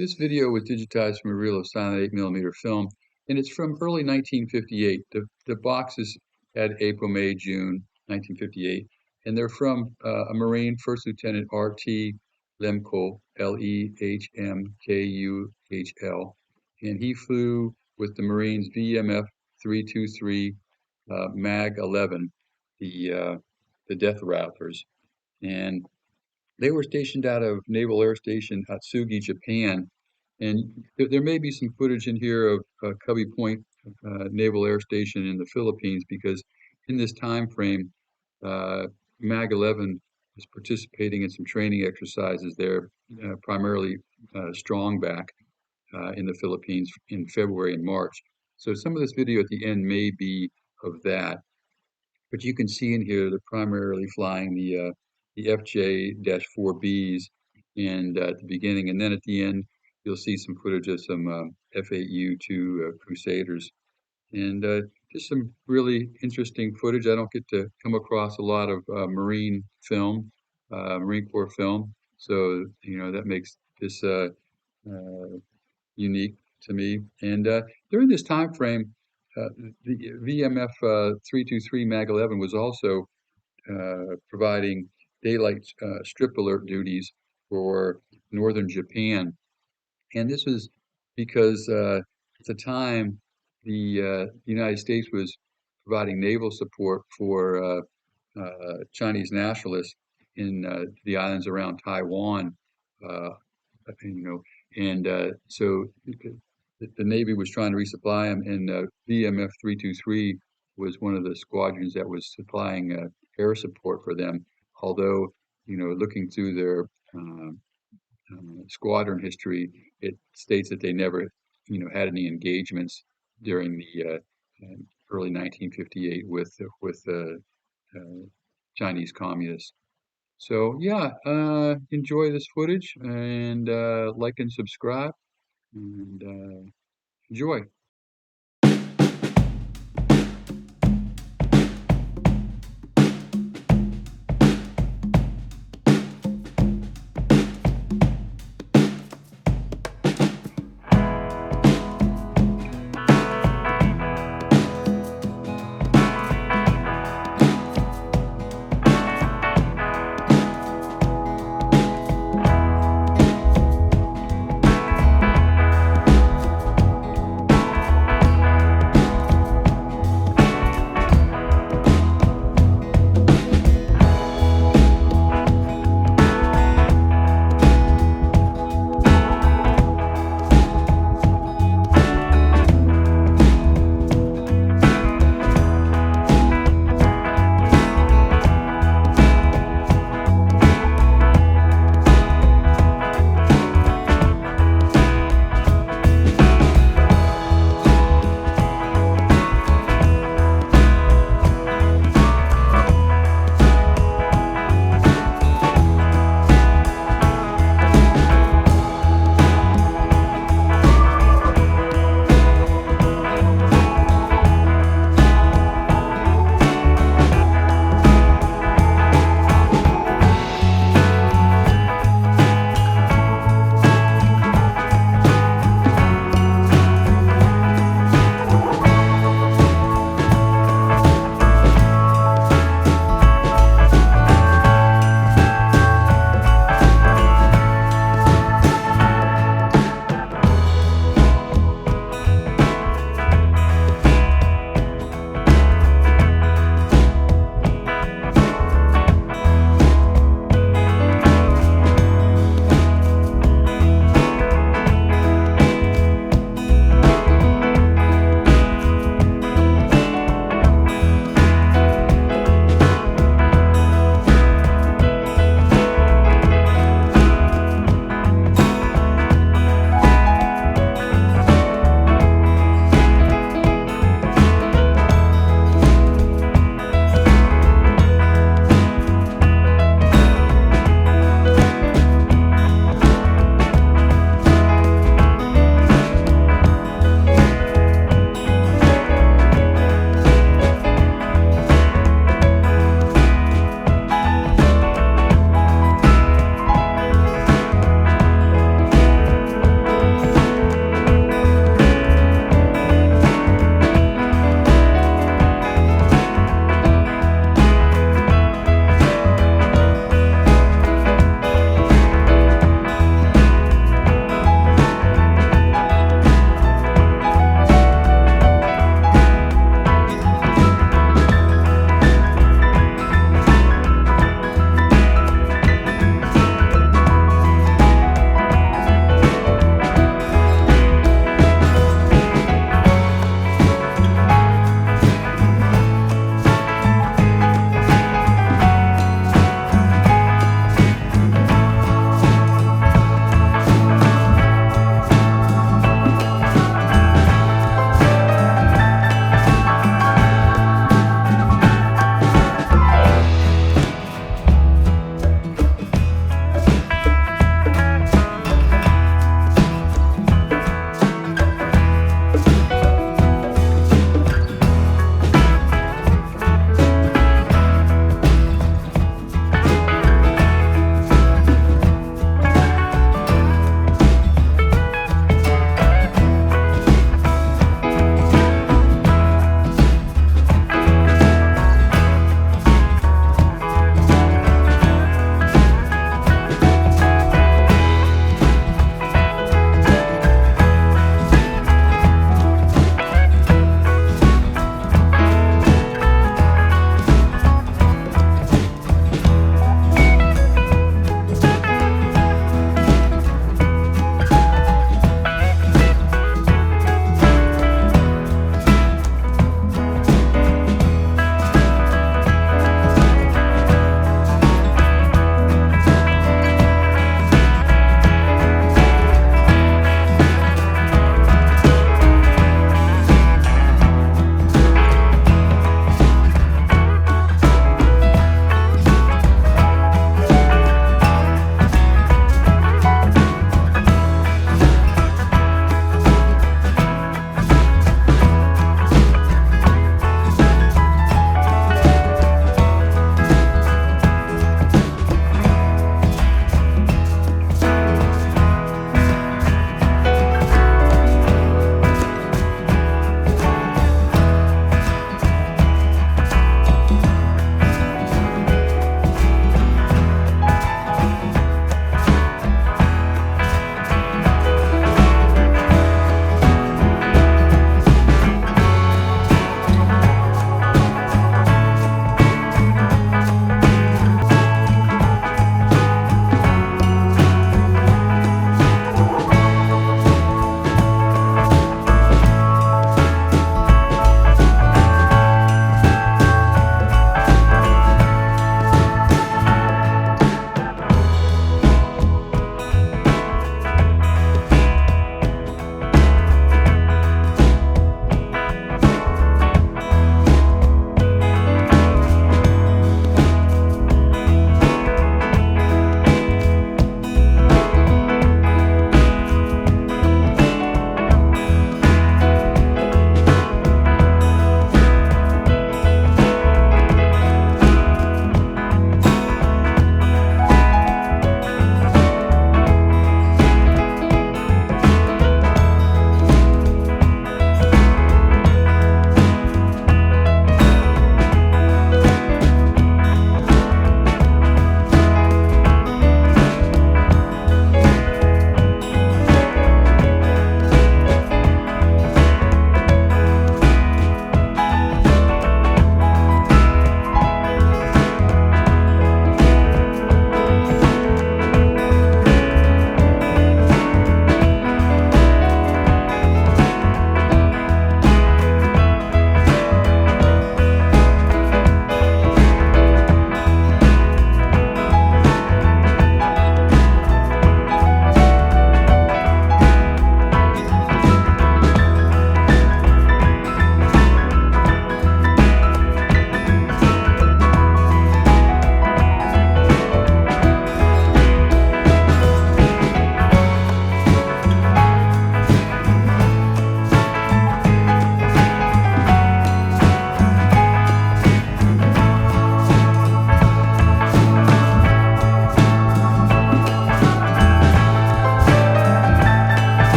This video was digitized from a reel of silent 8mm film, and it's from early 1958. The boxes had April, May, June 1958, and they're from a Marine, First Lieutenant R.T. Lehmkuhl, Lehmkuhl, and he flew with the Marines VMF-323 MAG-11, the Death Rattlers, and they were stationed out of Naval Air Station Atsugi, Japan. And there may be some footage in here of Cubi Point Naval Air Station in the Philippines, because in this time frame, MAG-11 was participating in some training exercises there, primarily strong back in the Philippines in February and March. So some of this video at the end may be of that. But you can see in here they're primarily flying the FJ4-Bs and at the beginning, and then at the end you'll see some footage of some F8U-2 Crusaders, and just some really interesting footage. I don't get to come across a lot of Marine film, Marine Corps film, so that makes this unique to me. And during this time frame, the VMF-323 MAG-11 was also providing daylight strip alert duties for northern Japan. And this was because at the time the United States was providing naval support for Chinese nationalists in the islands around Taiwan, and so the Navy was trying to resupply them, and VMF-323 was one of the squadrons that was supplying air support for them. Although, looking through their squadron history, it states that they never, had any engagements during the early 1958 with Chinese communists. So yeah, enjoy this footage, and like and subscribe, and enjoy.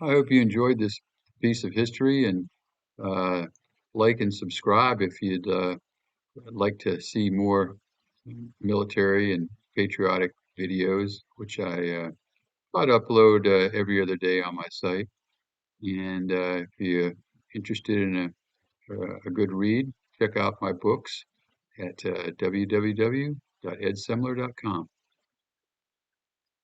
I hope you enjoyed this piece of history, and uh, like and subscribe if you'd like to see more military and patriotic videos, which I try to upload every other day on my site. And if you're interested in a good read, check out my books at www.edsemler.com.